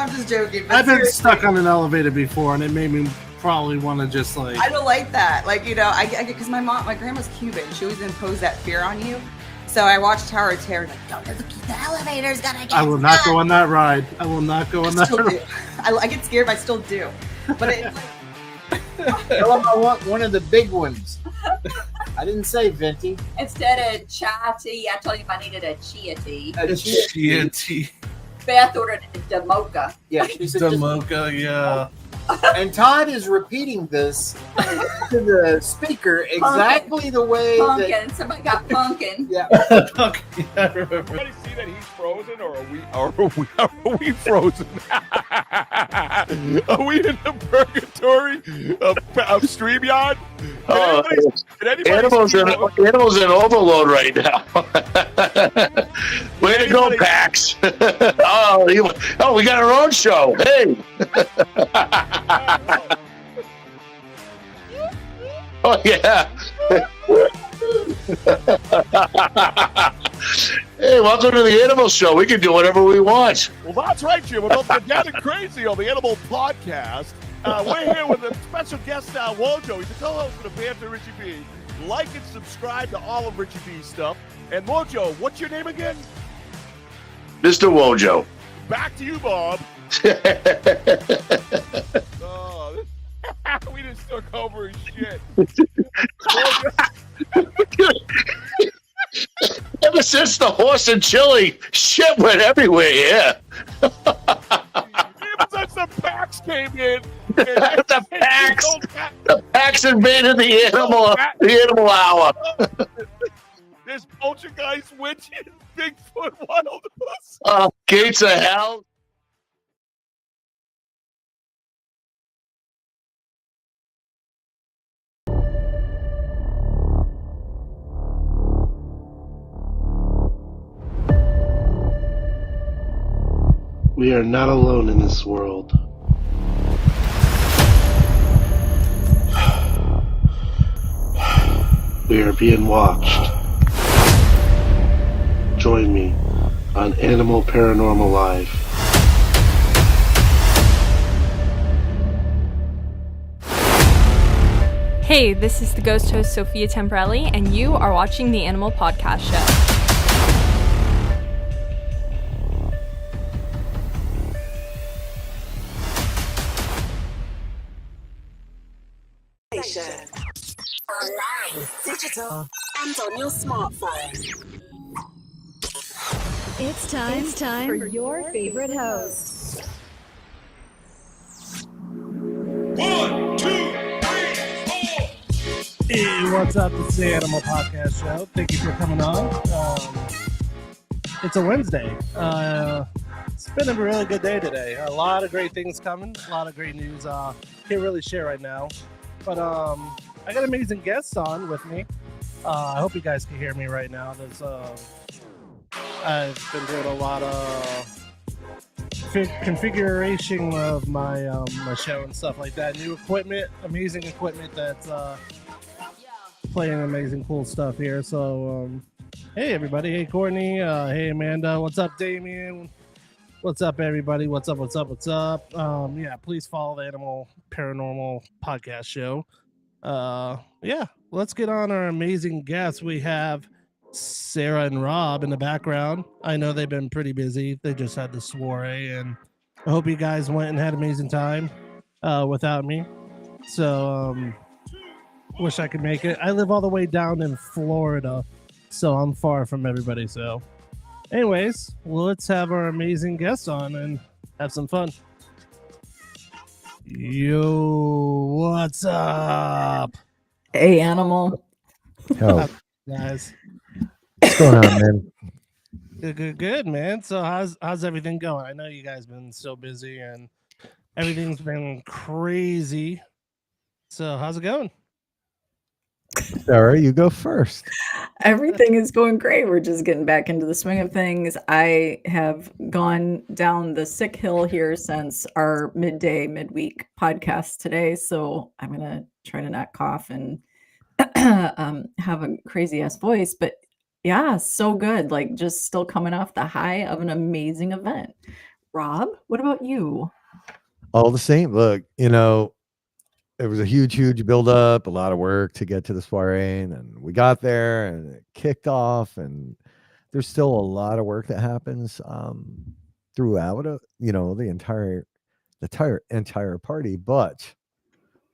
I'm just joking. But I've been stuck on an elevator before, and it made me probably want to just like. I don't like that. Like, you know, I get because my grandma's Cuban. She always imposed that fear on you. So I watched Tower of Terror. Like, don't look, the elevator's gonna get. I will not go on that ride. I will not go on that. Still do. I get scared, but I still do. But it's like. Tell them I want one of the big ones. I didn't say venti. Instead of chai tea, I told him I needed a chia tea. A Chia tea. Beth ordered the mocha. Yeah, she said The mocha, yeah. And Todd is repeating this to the speaker exactly the way Pumpkin. that. Somebody got pumpkin. Yeah. Okay, I remember. Everybody see that he's frozen, or are we frozen? Are we in the purgatory of StreamYard? Animals in overload right now. Way to go, Pax. Oh, we got our own show. Hey. Oh, yeah. Hey, welcome to the Animal Show. We can do whatever we want. Well, that's right, Jim. We're getting crazy on the Animal Podcast. We're here with a special guest, Wojo. He's the co-host of the Banter Richie B. Like and subscribe to all of Richie B's stuff. And Wojo, what's your name again? Mr. Wojo. Back to you, Bob. We just took over his shit. Ever since the horse and chili, shit went everywhere, yeah. Even since the Pax came in. The Pax invaded the animal hour. There's poltergeist, witches, Bigfoot, wild us. Gates of hell. We are not alone in this world. We are being watched. Join me on Animal Paranormal Live. Hey, this is the ghost host Sophia Temporelli, and you are watching the Animal Podcast Show. Online, digital, and on your smartphone. It's time for your favorite host. 1, 2, 3, 4. Hey, what's up? This is the Animal Podcast Show. Thank you for coming on. It's a Wednesday. It's been a really good day today. A lot of great things coming. A lot of great news. Can't really share right now. But I got amazing guests on with me. I hope you guys can hear me right now. I've been doing a lot of configuration of my my show and stuff like that. New equipment, amazing equipment that's playing amazing cool stuff here. So hey everybody, hey Courtney, hey Amanda, what's up Damien? What's up everybody? What's up? Yeah, please follow the Animal Paranormal Podcast Show. Yeah, let's get on our amazing guests. We have Sara and Rob in the background. I know they've been pretty busy. They just had the soiree, and I hope you guys went and had an amazing time without me. So wish I could make it. I live all the way down in Florida, so I'm far from everybody. So anyways, let's have our amazing guests on and have some fun. Yo, what's up? Hey, Animal. Yo, guys. what's going on, man? Good, man. So how's everything going? I know you guys been so busy and everything's been crazy. So how's it going? Sara, you go first. Everything is going great. We're just getting back into the swing of things. I have gone down the sick hill here since our midweek podcast today. So I'm going to try to not cough and have a crazy ass voice. But yeah, so good. Like just still coming off the high of an amazing event. Rob, what about you? All the same. Look, it was a huge build up, a lot of work to get to the soiree, and then we got there and it kicked off, and there's still a lot of work that happens throughout the entire party, but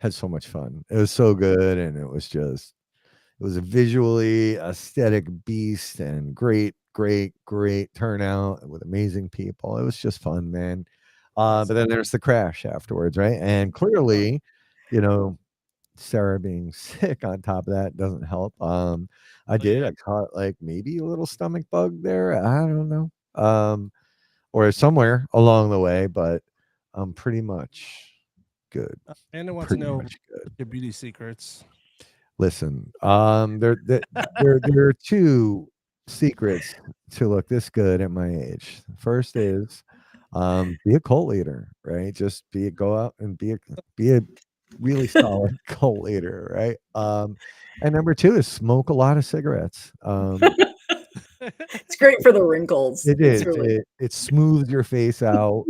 had so much fun. It was so good, and it was a visually aesthetic beast and great turnout with amazing people. It was just fun, man. But then there's the crash afterwards, right? And clearly, you know, Sarah being sick on top of that doesn't help. I caught like maybe a little stomach bug there. I don't know. Or somewhere along the way, but I'm pretty much good. And I want to Pretty know much good. your beauty secrets. Listen, there are two secrets to look this good at my age. First is be a cult leader, right? Just go out and be a really solid cult leader, right? And number two is smoke a lot of cigarettes. It's great for the wrinkles. It It's is. really It smooths your face out.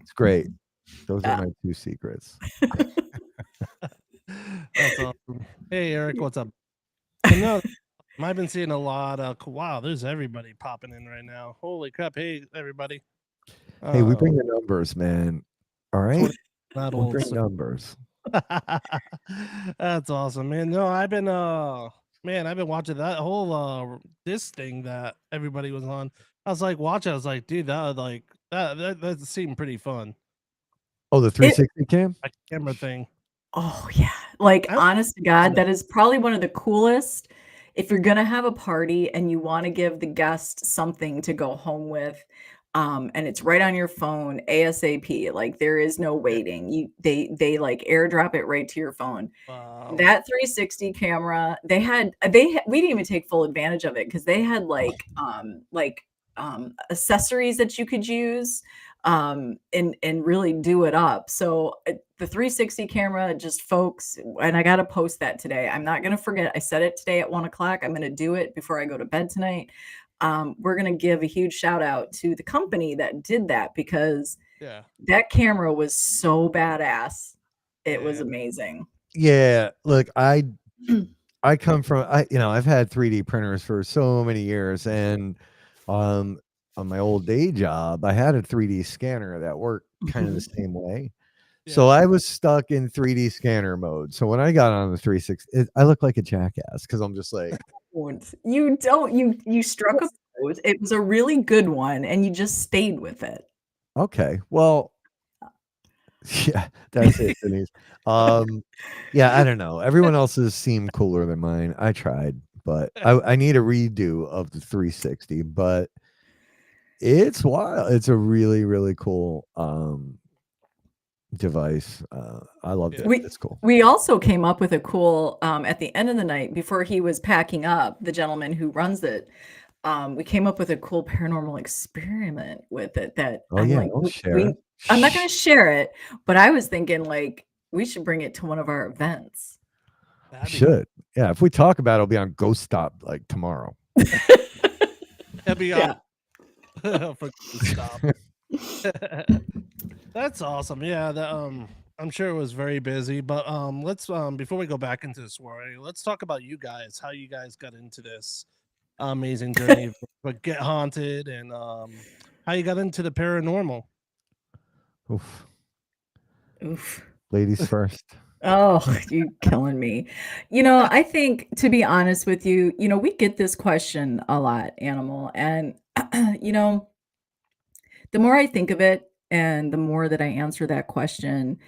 It's great. Those are my two secrets. That's awesome. Hey, Eric, what's up? No, I've been seeing a lot of. Wow, there's everybody popping in right now. Holy crap! Hey, everybody. Hey, we bring the numbers, man. All right, Not we old. bring numbers. That's awesome, man. No, I've been watching that whole this thing that everybody was on. I was like watching. I was like, dude, that seemed pretty fun. Oh, the 360 cam? A camera thing. Oh yeah. Like honest to God, that is probably one of the coolest. If you're gonna have a party and you want to give the guest something to go home with, and it's right on your phone ASAP, like there is no waiting. They like airdrop it right to your phone. Wow. That 360 camera, we didn't even take full advantage of it because they had accessories that you could use and really do it up. So the 360 camera, just folks, and I got to post that today. I'm not going to forget. I said it today at 1:00. I'm going to do it before I go to bed tonight. We're going to give a huge shout out to the company that did that because that camera was so badass. It was amazing. Yeah, look, I come from I've had 3D printers for so many years, and on my old day job, I had a 3D scanner that worked kind of the same way. So I was stuck in 3D scanner mode. So when I got on the 360, I look like a jackass because I'm just like, you struck a pose. It was a really good one, and you just stayed with it. okay, well, yeah, that's it, Denise. Yeah, I don't know. Everyone else's seemed cooler than mine. I tried, but I need a redo of the 360. But it's wild. It's a really cool device. I loved it. It's cool. We also came up with a cool at the end of the night before he was packing up, the gentleman who runs it. We came up with a cool paranormal experiment with it that I'm not going to share it, but I was thinking like we should bring it to one of our events. Should. Yeah, if we talk about it, it'll be on Ghost Stop like tomorrow. That'd be for Stop. That's awesome. Yeah, I'm sure it was very busy, but let's before we go back into the soiree, let's talk about you guys, how you guys got into this amazing journey but Get Haunted, and how you got into the paranormal. Oof. Ladies first. Oh, you killing me. I think, to be honest with you, we get this question a lot, Animal, and the more I think of it and the more that I answer that question,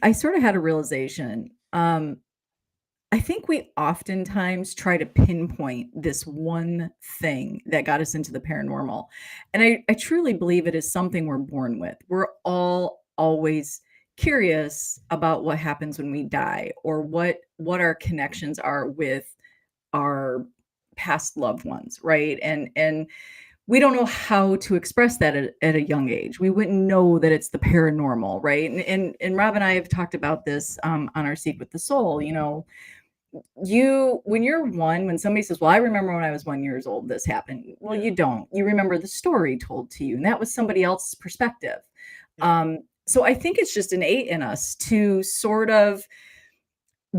I sort of had a realization. I think we oftentimes try to pinpoint this one thing that got us into the paranormal. And I truly believe it is something we're born with. We're all always curious about what happens when we die, or what our connections are with our past loved ones, right? And we don't know how to express that at a young age. We wouldn't know that it's the paranormal, right? And Rob and I have talked about this on our Seek with the Soul. when you're one, when somebody says, well, I remember when I was 1 years old, this happened. Well, you don't. You remember the story told to you, and that was somebody else's perspective. So I think it's just innate in us to sort of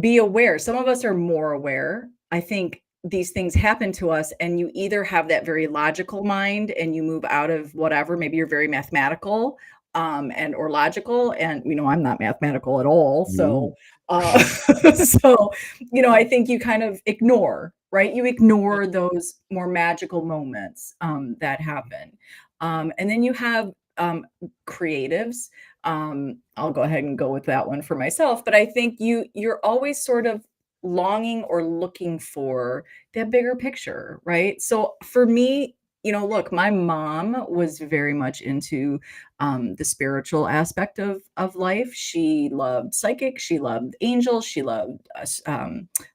be aware. Some of us are more aware. I think these things happen to us, and you either have that very logical mind and you move out of whatever, maybe you're very mathematical and or logical, and I'm not mathematical at all. So so I think you kind of ignore, right? You ignore those more magical moments that happen. And then you have creatives. I'll go ahead and go with that one for myself, but I think you're always sort of longing or looking for that bigger picture, right? So for me, look, my mom was very much into the spiritual aspect of life. She loved psychic, she loved angels, she loved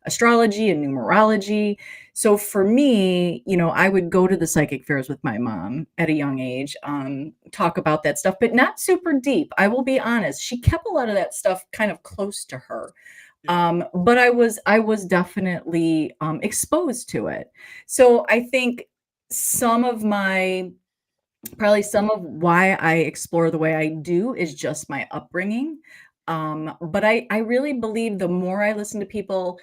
astrology and numerology. So for me, I would go to the psychic fairs with my mom at a young age, talk about that stuff, but not super deep. I will be honest. She kept a lot of that stuff kind of close to her. But I was definitely exposed to it. So I think probably some of why I explore the way I do is just my upbringing. But I really believe the more I listen to people,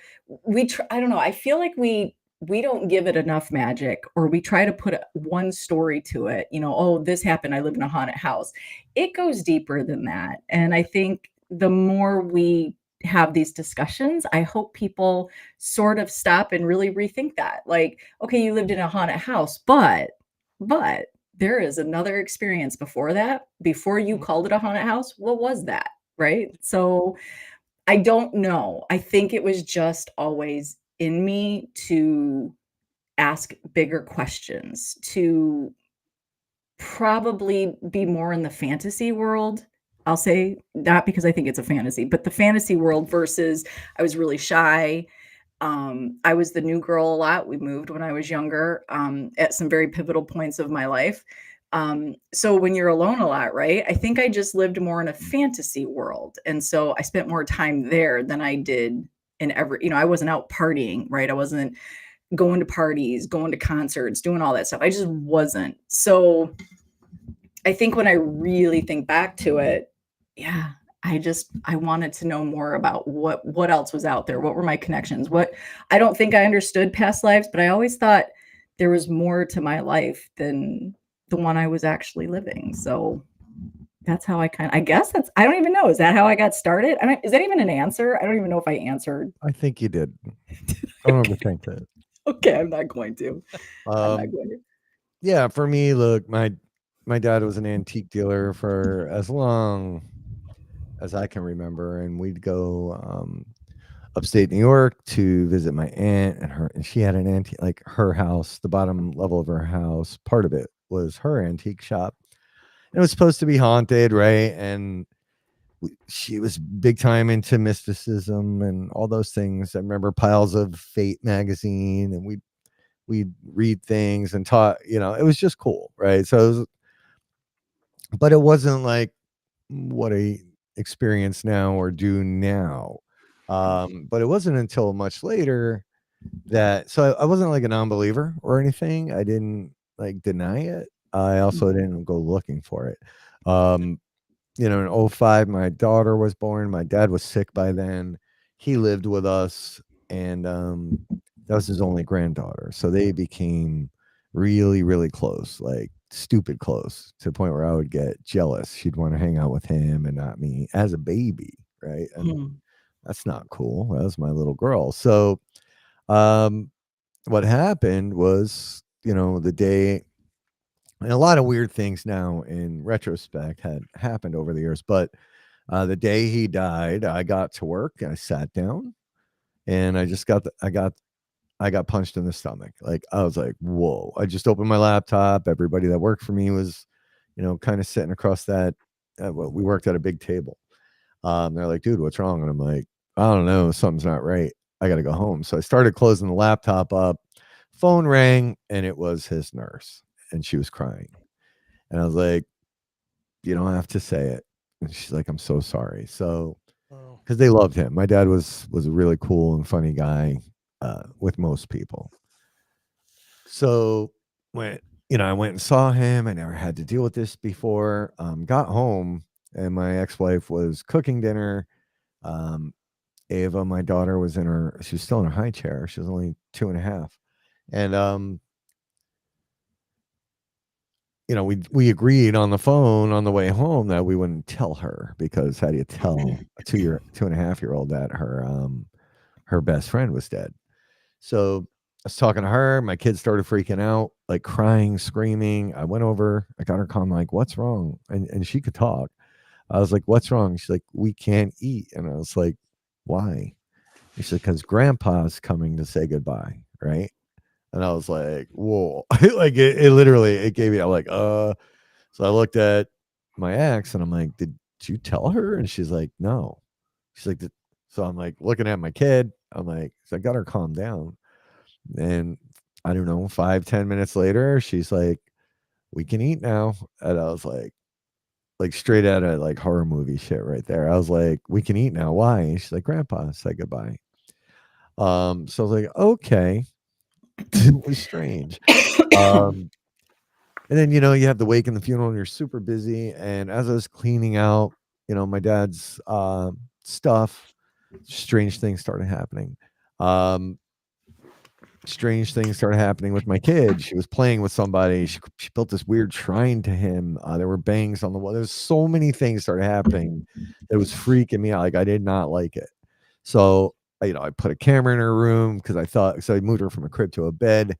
I don't know, I feel like we don't give it enough magic, or we try to put one story to it. Oh, this happened, I live in a haunted house. It goes deeper than that. And I think the more we have these discussions, I hope people sort of stop and really rethink that. Like, okay, you lived in a haunted house, but there is another experience before that, before you called it a haunted house. What was that? Right. So I don't know. I think it was just always in me to ask bigger questions, to probably be more in the fantasy world. I'll say, not because I think it's a fantasy, but the fantasy world versus I was really shy. I was the new girl a lot. We moved when I was younger, at some very pivotal points of my life. So when you're alone a lot, right? I think I just lived more in a fantasy world. And so I spent more time there than I did I wasn't out partying, right? I wasn't going to parties, going to concerts, doing all that stuff. I just wasn't. So I think when I really think back to it, yeah, I wanted to know more about what else was out there. What were my connections? I don't think I understood past lives, but I always thought there was more to my life than the one I was actually living. So that's how I guess I don't even know. Is that how I got started? Is that even an answer? I don't even know if I answered. I think you did. Don't overthink that. Okay, I'm not going to. Yeah, for me, look, my dad was an antique dealer for as long as I can remember, and we'd go upstate New York to visit my aunt, and she had an antique, like her house, the bottom level of her house, part of it was her antique shop. It was supposed to be haunted, right? And she was big time into mysticism and all those things. I remember piles of Fate magazine, and we'd read things and talk. It was just cool, right? But it wasn't like what I experience now or do now. But it wasn't until much later that, so I wasn't like a non-believer or anything. I didn't like deny it. I also didn't go looking for it. In 05, my daughter was born. My dad was sick by then. He lived with us, and that was his only granddaughter. So they became really, really close, like stupid close, to the point where I would get jealous. She'd want to hang out with him and not me as a baby, right? And that's not cool. That was my little girl. So what happened was, the day, and a lot of weird things now in retrospect had happened over the years, but the day he died, I got to work, I sat down, and I got punched in the stomach. Like, I was like, whoa. I just opened my laptop. Everybody that worked for me was, kind of sitting across that. We worked at a big table. They're like, dude, what's wrong? And I'm like, I don't know. Something's not right. I got to go home. So I started closing the laptop up. Phone rang, and it was his nurse, and she was crying. And I was like, you don't have to say it. And she's like, I'm so sorry. So Oh. they loved him. My dad was a really cool and funny guy with most people. So when I went and saw him, I never had to deal with this before. Got home and my ex-wife was cooking dinner. Um, Ava, my daughter, she was still in her high chair. She was only 2.5. And we agreed on the phone on the way home that we wouldn't tell her, because how do you tell a 2.5-year-old that her best friend was dead? So I was talking to her. My kids started freaking out, like crying, screaming. I went over. I got her calm, like, "What's wrong?" And she could talk. I was like, "What's wrong?" She's like, "We can't eat." And I was like, "Why?" She said, "Because Grandpa's coming to say goodbye, right?" And I was like, "Whoa!" Like it literally, it gave me. I'm like, So I looked at my ex and I'm like, "Did you tell her?" And she's like, "No." She's like, So I'm like looking at my kid. I'm like, so I got her calmed down. And I don't know, 5-10 minutes later, she's like, "We can eat now." And I was like straight out of like horror movie shit right there. I was like, "We can eat now. Why?" And she's like, "Grandpa said goodbye." So I was like, okay. It was strange. Um, and then, you have the wake and the funeral and you're super busy. And as I was cleaning out, my dad's stuff, strange things started happening. Um, Strange things started happening with my kid. She was playing with somebody. She built this weird shrine to him. There were bangs on the wall. There's so many things started happening that was freaking me out. Like I did not like it. So I put a camera in her room because I moved her from a crib to a bed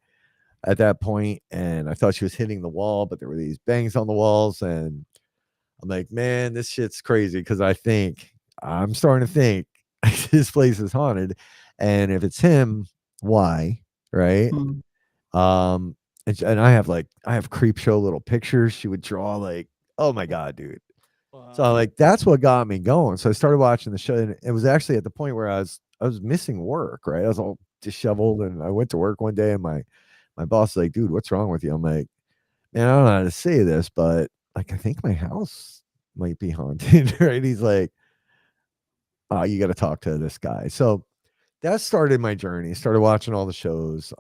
at that point, and I thought she was hitting the wall, but there were these bangs on the walls, and I'm like, man, this shit's crazy because I'm starting to think this place is haunted, and if it's him, why? Right? Mm. And I have creep show little pictures she would draw, like, oh my god, dude. So I'm like, that's what got me going. So I started watching the show, and it was actually at the point where I was missing work, right? I was all disheveled, and I went to work one day, and my boss was like, "Dude, what's wrong with you?" I'm like, "Man, I don't know how to say this, but like, I think my house might be haunted." Right? He's like, "Oh, you got to talk to this guy." So that started my journey. Started watching all the shows.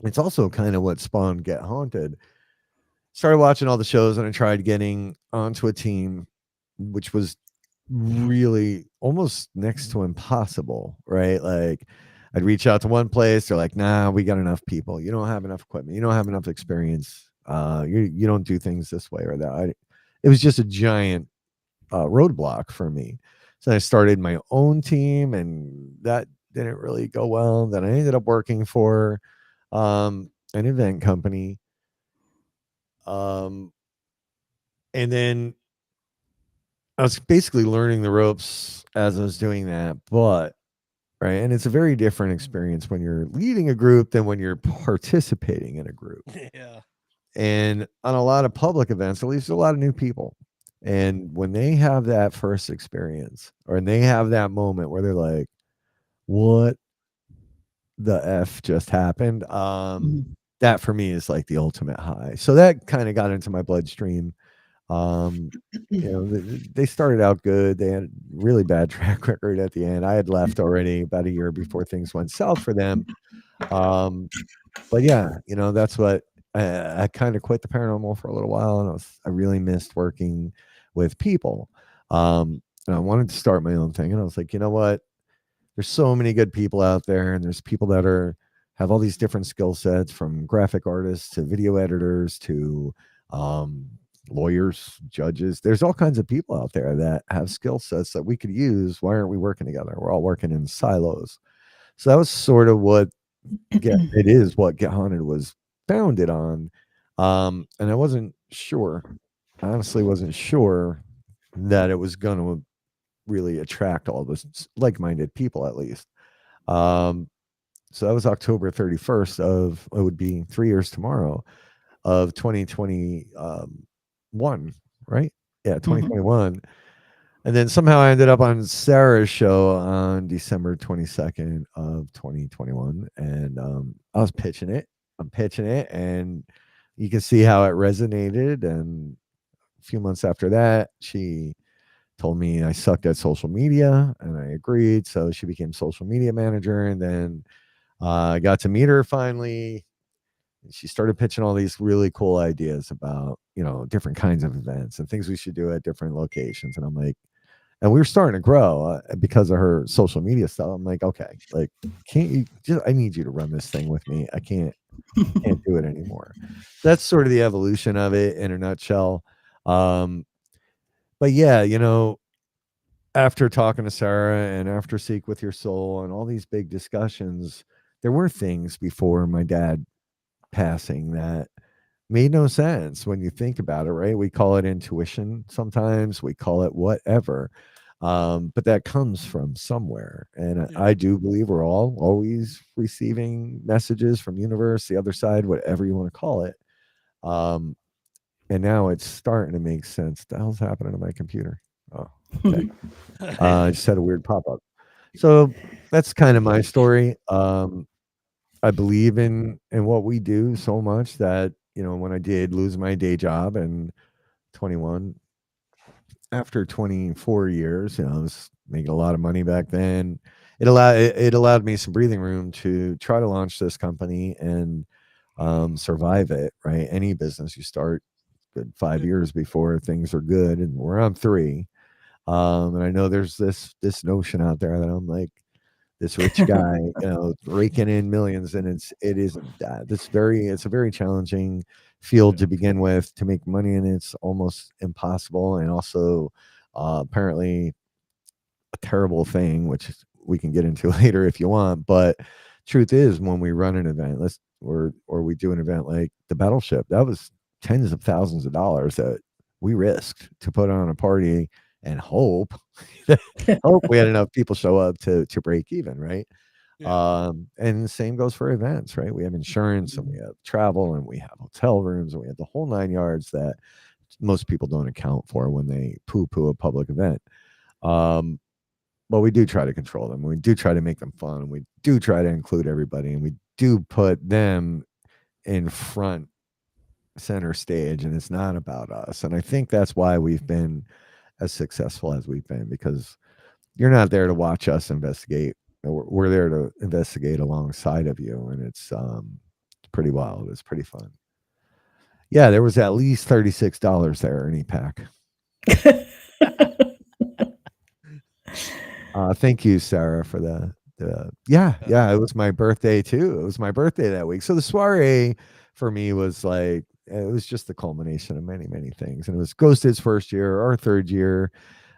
It's also kind of what spawned Get Haunted. Started watching all the shows, and I tried getting onto a team, which was really almost next to impossible, right? Like I'd reach out to one place, they're like, "Nah, we got enough people. You don't have enough equipment. You don't have enough experience. You don't do things this way or that." It was just a giant roadblock for me. So I started my own team, and that didn't really go well. Then I ended up working for an event company. Um, and then I was basically learning the ropes as I was doing that, but right, and it's a very different experience when you're leading a group than when you're participating in a group. Yeah. And on a lot of public events, at least a lot of new people. And when they have that first experience, or they have that moment where they're like, "What the F just happened?" That for me is like the ultimate high. So that kind of got into my bloodstream. They started out good. They had a really bad track record at the end. I had left already about a year before things went south for them. But yeah, that's what I kind of quit the paranormal for a little while, and I really missed working with people. And I wanted to start my own thing, and I was like, you know what? There's so many good people out there, and there's people that have all these different skill sets, from graphic artists to video editors to lawyers, judges. There's all kinds of people out there that have skill sets that we could use. Why aren't we working together? We're all working in silos. So that was sort of what what Get Haunted was founded on. And I wasn't sure, honestly, wasn't sure that it was going to really attract all those like-minded people, at least. So that was October 31st it would be 3 years tomorrow, of 2021, right? Yeah, 2021. And then somehow I ended up on Sarah's show on December 22nd of 2021. And I was pitching it. I'm pitching it, and you can see how it resonated. And a few months after that, she told me I sucked at social media, and I agreed. So she became social media manager, and then I got to meet her finally. She started pitching all these really cool ideas about, different kinds of events and things we should do at different locations. And I'm like, and we were starting to grow because of her social media stuff. I'm like, okay, like, can't you just, I need you to run this thing with me. I can't do it anymore. So that's sort of the evolution of it in a nutshell. But yeah, after talking to Sarah and after Seek with Your Soul and all these big discussions, there were things before my dad passing that made no sense when you think about it, right? We call it intuition sometimes, we call it whatever. But that comes from somewhere. And I do believe we're all always receiving messages from universe, the other side, whatever you want to call it. And now it's starting to make sense. The hell's happening to my computer? Oh, okay. I just had a weird pop-up. So that's kind of my story. I believe in what we do so much that, when I did lose my day job in 21, after 24 years, I was making a lot of money back then. It allowed me some breathing room to try to launch this company and survive it, right? Any business you start, good 5 years before things are good, and we're on 3. And I know there's this notion out there that I'm like this rich guy, raking in millions, and it isn't that. It's a very challenging field to begin with. To make money in it's almost impossible, and also apparently a terrible thing, which we can get into later if you want. But truth is, when we run an event, or we do an event like the Battleship, that was tens of thousands of dollars that we risked to put on a party and hope we had enough people show up to break even, right? And the same goes for events, right? We have insurance, and we have travel, and we have hotel rooms, and we have the whole 9 yards that most people don't account for when they poo-poo a public event. But we do try to control them. We do try to make them fun, and we do try to include everybody, and we do put them in front, center stage, and it's not about us. And I think that's why we've been as successful as we've been, because you're not there to watch us investigate. We're there to investigate alongside of you, and it's pretty wild. It's pretty fun. Yeah, there was at least $36 there in EPAC. Thank you, Sarah, for the it was my birthday too. It was my birthday that week. So the soiree for me was like, it was just the culmination of many, many things. And it was Ghosted's first year, our third year,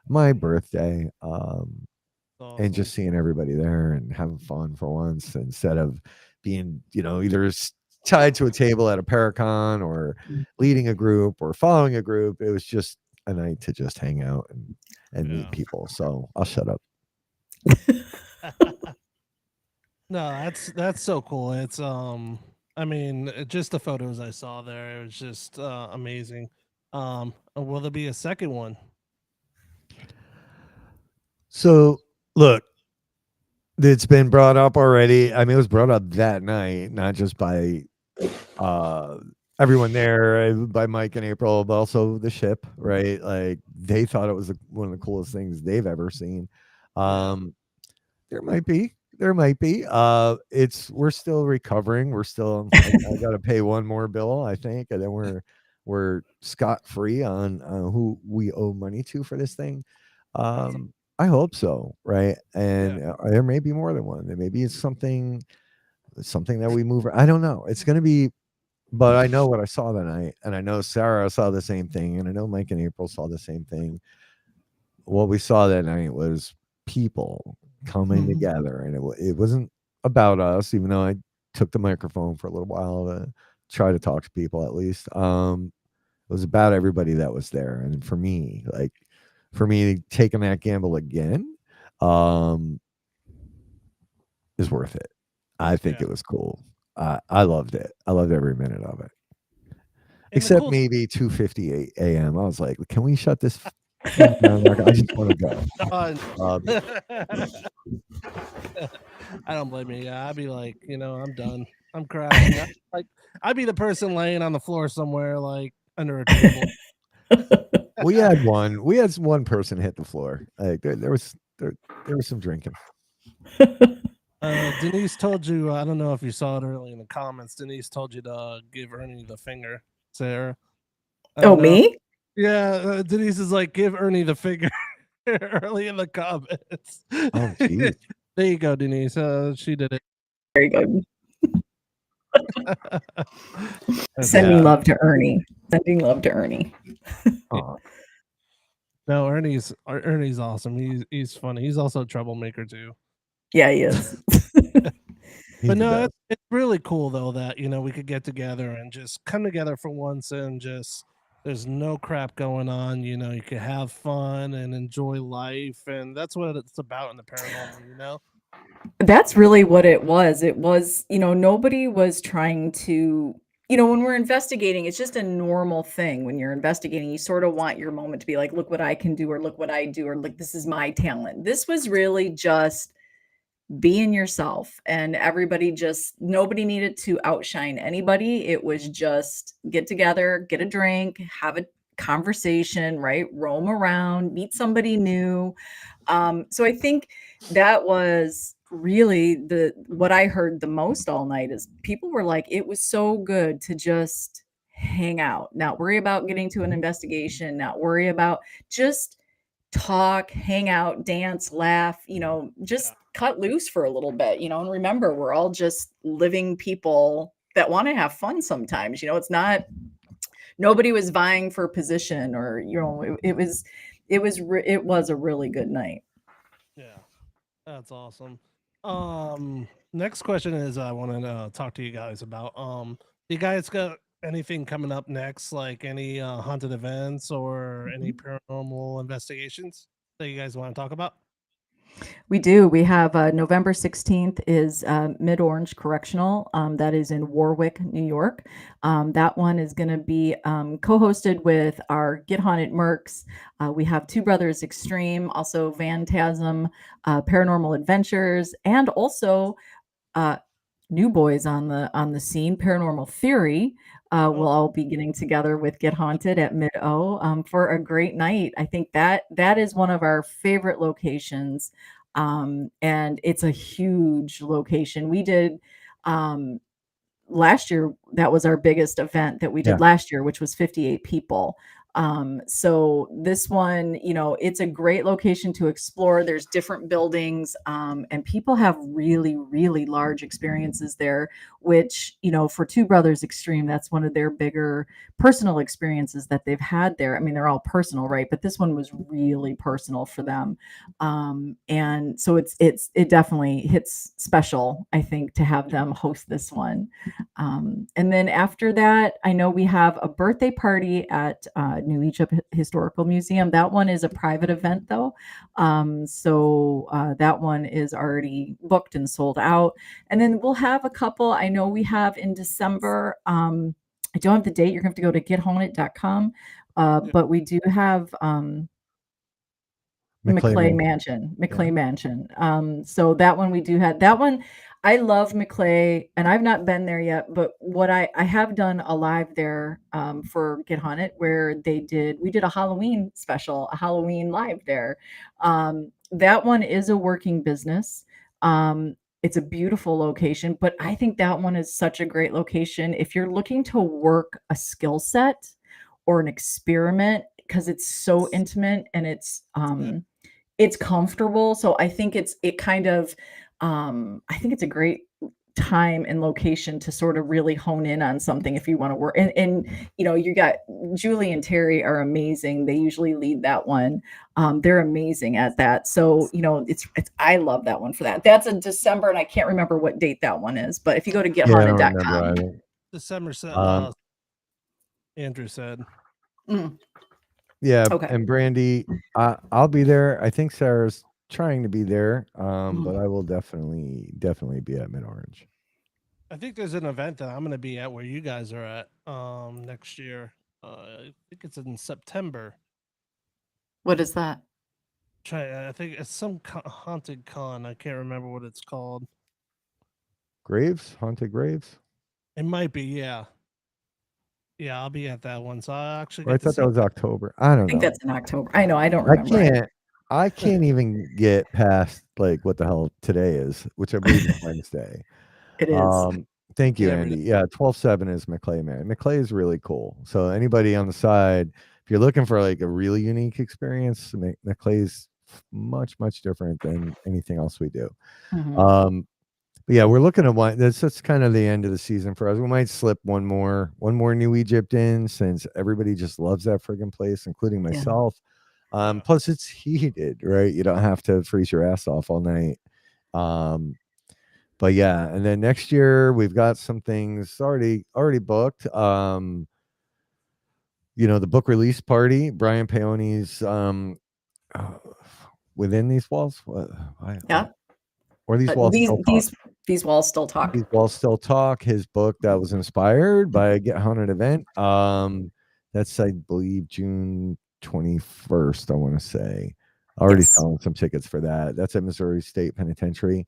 my birthday. And just seeing everybody there and having fun for once, instead of being, either tied to a table at a Paracon or leading a group or following a group. It was just a night to just hang out and meet people. So I'll shut up. No, that's so cool. It's I mean, just the photos I saw there, it was just amazing. Will there be a second one? So look, it's been brought up already. I mean, it was brought up that night, not just by everyone there, by Mike and April, but also the ship, right? Like, they thought it was one of the coolest things they've ever seen. There might be. We're still recovering. We're still. I got to pay one more bill, I think, and then we're scot free on who we owe money to for this thing. I hope so, right? And there may be more than one. Maybe it's something that we move. I don't know. It's going to be, but I know what I saw that night, and I know Sarah saw the same thing, and I know Mike and April saw the same thing. What we saw that night was people coming together, and it wasn't about us, even though I took the microphone for a little while to try to talk to people at least. It was about everybody that was there, and for me, taking that gamble again is worth it. I think it was cool. I loved it. I loved every minute of it. Except maybe 2:58 a.m. I was like, can we shut this thing down? I just want to go. I don't blame you. Yeah, I'd be like, I'm done. I'm crashing. I'd be the person laying on the floor somewhere, like under a table. We had one person hit the floor. Like there was some drinking. Denise told you, I don't know if you saw it early in the comments. Denise told you to give Ernie the finger, Sarah. I Oh, don't know. me? Yeah, Denise is like, give Ernie the finger early in the comments. Oh, geez. There you go, Denise. She did it. Very good. That's Sending Yeah. love to Ernie. Sending love to Ernie. Aw. No, Ernie's awesome. He's funny. He's also a troublemaker too. Yeah, he is. He's But the no, best. it's really cool though that we could get together and just come together for once and just there's no crap going on. You can have fun and enjoy life, and that's what it's about in the paranormal. That's really what it was. It was, nobody was trying to, when we're investigating, it's just a normal thing. When you're investigating, you sort of want your moment to be like, look what I can do, or look what I do, or like, this is my talent. This was really just being yourself, and nobody needed to outshine anybody. It was just get together, get a drink, have a conversation, right? Roam around, meet somebody new. So I think that was really what I heard the most all night is people were like, it was so good to just hang out, not worry about getting to an investigation, not worry about, just talk, hang out, dance, laugh, just cut loose for a little bit, and remember, we're all just living people that want to have fun sometimes. It's not, nobody was vying for position, or it was a really good night. Yeah, that's awesome. Next question is I want to talk to you guys about. You guys got anything coming up next, like any haunted events or any paranormal investigations that you guys want to talk about? We do. We have November 16th is Mid Orange Correctional. That is in Warwick, New York. That one is going to be co-hosted with our Get Haunted Mercs. We have Two Brothers Extreme, also Phantasm, Paranormal Adventures, and also new boys on the scene, Paranormal Theory. We'll all be getting together with Get Haunted at Mid O for a great night. I think that is one of our favorite locations, and it's a huge location. We did last year. That was our biggest event that we did Yeah. last year, which was 58 people. So this one, it's a great location to explore. There's different buildings, and people have really, really large experiences there, which, for Two Brothers Extreme, that's one of their bigger personal experiences that they've had there. I mean, they're all personal, right? But this one was really personal for them. And so it definitely hits special, I think, to have them host this one. And then after that, I know we have a birthday party at New Egypt Historical Museum. That one is a private event, though. So that one is already booked and sold out. And then we'll have a couple. I know we have in December. I don't have the date. You're going to have to go to gethaunted.com. But we do have McClay Mansion. So that one we do have. That one, I love McClay, and I've not been there yet, but what I have done a live there for Get Haunted, where we did a Halloween special, a Halloween live there. That one is a working business. It's a beautiful location, but I think that one is such a great location if you're looking to work a skill set or an experiment, because it's so intimate and it's comfortable. So I think it's a great time and location to sort of really hone in on something if you want to work. And you got Julie and Terry are amazing. They usually lead that one. They're amazing at that. So it's I love that one for that. That's in December, and I can't remember what date that one is. But if you go to gethaunted.com. December 7th. Andrew said. Yeah, Okay. and Brandy, I'll be there. I think Sarah's trying to be there, but I will definitely be at Mid Orange. I think there's an event that I'm going to be at where you guys are at next year. I think it's in September. What is that? I think it's some haunted con. I can't remember what it's called. Haunted Graves. It might be, yeah. Yeah, I'll be at that one. So I actually Or I get to thought see. that was October. I don't I think know. that's in October. I know. I don't I remember. can't even get past like what the hell today is, which I believe is Wednesday. It is. Thank you, Yeah, Andy. Yeah, 12/7 is McClay Man. McClay is really cool. So anybody on the side, if you're looking for like a really unique experience, McClay's much different than anything else we do. Mhm. But yeah, we're looking at one. That's kind of the end of the season for us. We might slip one more New Egypt in, since everybody just loves that friggin' place, including Yeah. myself. Plus it's heated, right? You don't have to freeze your ass off all night. But yeah, and then next year we've got some things already booked. The book release party, Brian Paoni's Within These Walls. Yeah. Or These Walls Still Talk. These walls still talk. These Walls Still Talk, his book that was inspired by a Get Haunted event. That's, I believe, June 21st, I want to say. Already selling some tickets for that. That's at Missouri State Penitentiary.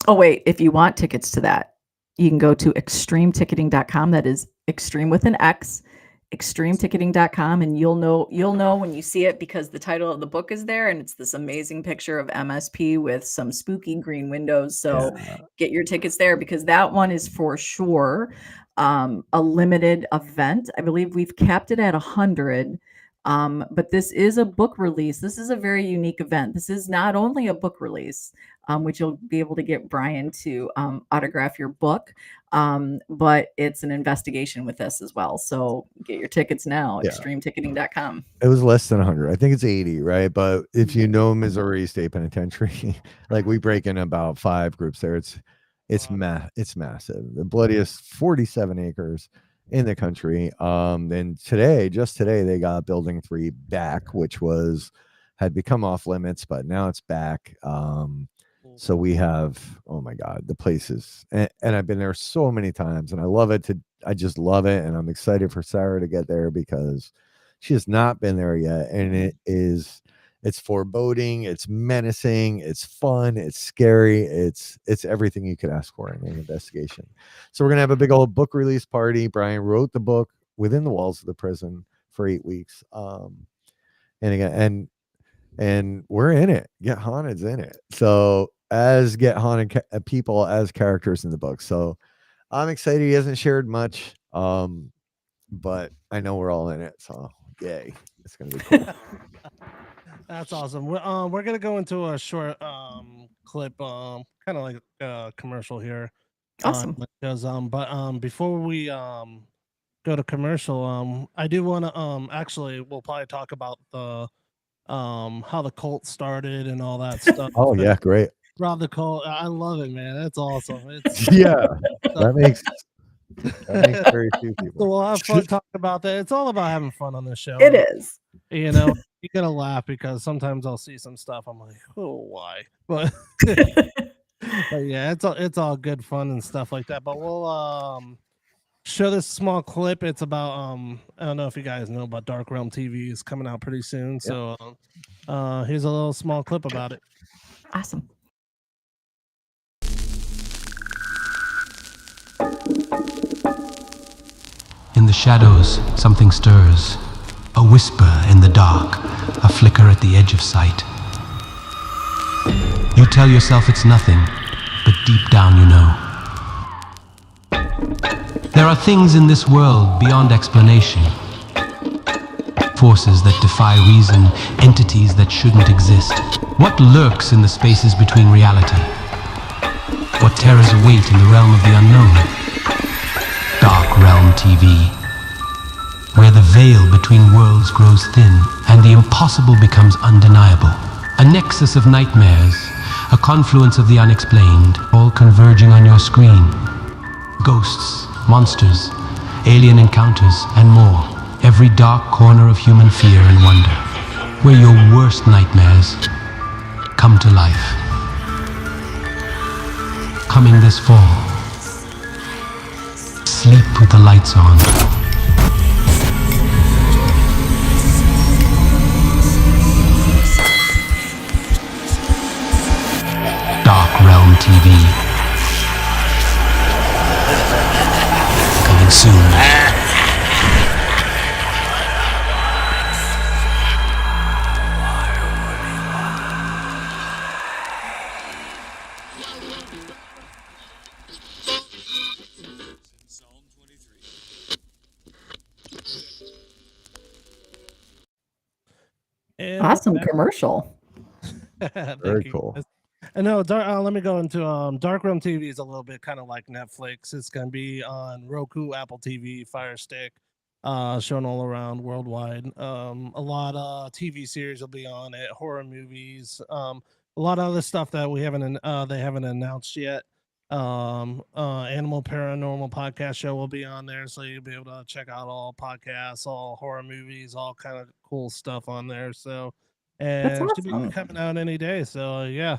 Oh, wait. If you want tickets to that, you can go to extremeticketing.com. That is extreme with an X, extremeticketing.com. And you'll know when you see it, because the title of the book is there, and it's this amazing picture of MSP with some spooky green windows. So get your tickets there, because that one is for sure a limited event. I believe we've capped it at 100. But this is a book release. This is a very unique event. This is not only a book release, which you'll be able to get Brian to autograph your book, but it's an investigation with us as well. So get your tickets now, extremeticketing.com. It was less than 100. I think it's 80, right? But if you know Missouri State Penitentiary, like we break in about 5 groups there. It's massive. The bloodiest 47 acres in the country. And just today they got building 3 back, which had become off limits, but now it's back. So we have, oh my God, the places, and I've been there so many times, and I love it. I just love it, and I'm excited for Sara to get there, because she has not been there yet, and it's foreboding, it's menacing, it's fun, it's scary, it's everything you could ask for in an investigation. So we're gonna have a big old book release party. Brian wrote the book within the walls of the prison for 8 weeks, and we're in it. Get Haunted's in it. So as Get Haunted people as characters in the book. So I'm excited. He hasn't shared much, but I know we're all in it. So yay, it's gonna be cool. That's awesome. We're gonna go into a short clip, kind of like a commercial here. Awesome. Because before we go to commercial, I do want to actually we'll probably talk about the how the cult started and all that stuff. Oh yeah, great. Rob the cult, I love it, man. That's awesome. It's yeah, that makes very few people. So we'll have fun talking about that. It's all about having fun on this show. It is. You know, you're gonna laugh, because sometimes I'll see some stuff. I'm like, oh, why? But yeah, it's all good fun and stuff like that. But we'll show this small clip. It's about I don't know if you guys know, but Dark Realm TV is coming out pretty soon. So here's a little small clip about it. Awesome. In the shadows, something stirs. A whisper in the dark, a flicker at the edge of sight. You tell yourself it's nothing, but deep down you know. There are things in this world beyond explanation. Forces that defy reason, entities that shouldn't exist. What lurks in the spaces between reality? What terrors await in the realm of the unknown? Dark Realm TV, where the veil between worlds grows thin and the impossible becomes undeniable. A nexus of nightmares, a confluence of the unexplained, all converging on your screen. Ghosts, monsters, alien encounters, and more. Every dark corner of human fear and wonder, where your worst nightmares come to life. Coming this fall. Sleep with the lights on. Dark Realm TV. Coming soon. And Awesome commercial. Very cool. And no, let me go into Darkroom TV is a little bit kind of like Netflix. It's gonna be on Roku, Apple TV, Fire Stick, shown all around worldwide. A lot of TV series will be on it, horror movies, a lot of other stuff that they haven't announced yet. Animal Paranormal Podcast Show will be on there, so you'll be able to check out all podcasts, all horror movies, all kind of cool stuff on there. So, That's and it should be awesome. coming out any day. So yeah,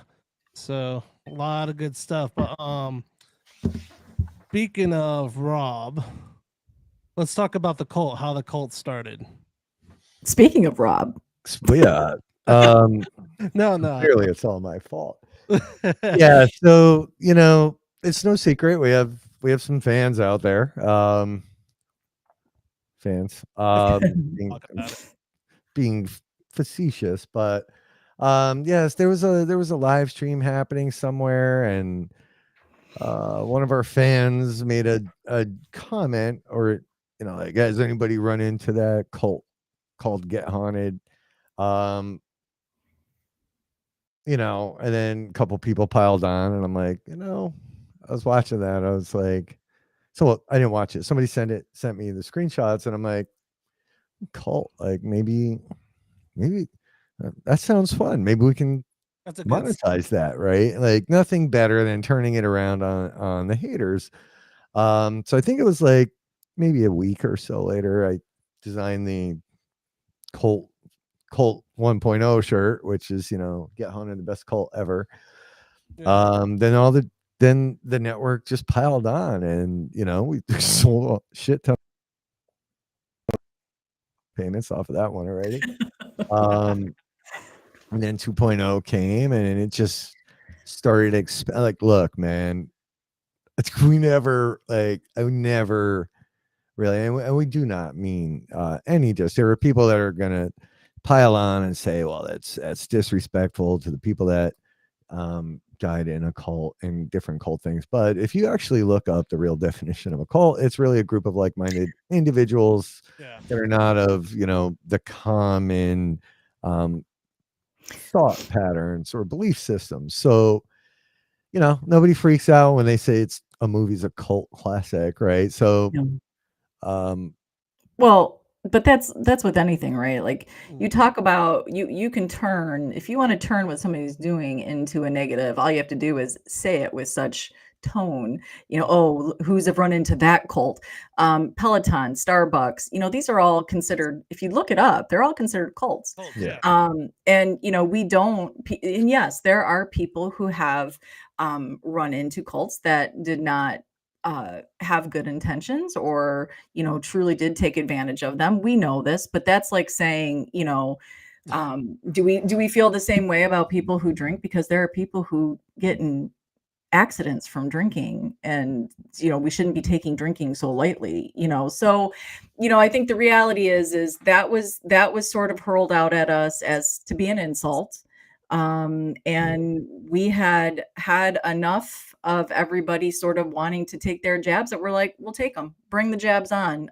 so a lot of good stuff. But speaking of Rob, let's talk about the cult. How the cult started. Speaking of Rob, Yeah. No. Clearly, it's all my fault. Yeah. So it's no secret we have some fans out there. Fans. Being facetious, but yes, there was a live stream happening somewhere, and one of our fans made a comment, or like, has anybody run into that cult called Get Haunted? And then a couple people piled on, and I'm like, I was watching that, I was like, so I didn't watch it, somebody sent me the screenshots, and I'm like, cult, like maybe that sounds fun, maybe we can monetize that, right? Like, nothing better than turning it around on the haters. So I think it was like maybe a week or so later, I designed the cult 1.0 shirt, which is Get Haunted, the best cult ever. Then the network just piled on, and we sold a shit ton of payments off of that one already. And then 2.0 came, and it just started like, look, man, we never, like, I would never really, and we do not mean any just, there are people that are gonna pile on and say, well, that's disrespectful to the people that died in a cult and different cult things. But if you actually look up the real definition of a cult, it's really a group of like-minded individuals that are not of the common thought patterns or belief systems. So nobody freaks out when they say it's a movie's a cult classic, right? So well, but that's with anything, right? Like, you talk about, you can turn, if you want to turn what somebody's doing into a negative, all you have to do is say it with such tone. Oh, who's have run into that cult? Peloton, Starbucks, these are all considered, if you look it up, they're all considered cults. Yeah. And we don't, and yes, there are people who have run into cults that did not have good intentions, or truly did take advantage of them. We know this, but that's like saying, do we feel the same way about people who drink? Because there are people who get in accidents from drinking, and we shouldn't be taking drinking so lightly. So I think the reality is that was sort of hurled out at us as to be an insult. And we had enough of everybody sort of wanting to take their jabs that we're like, we'll take them, bring the jabs on.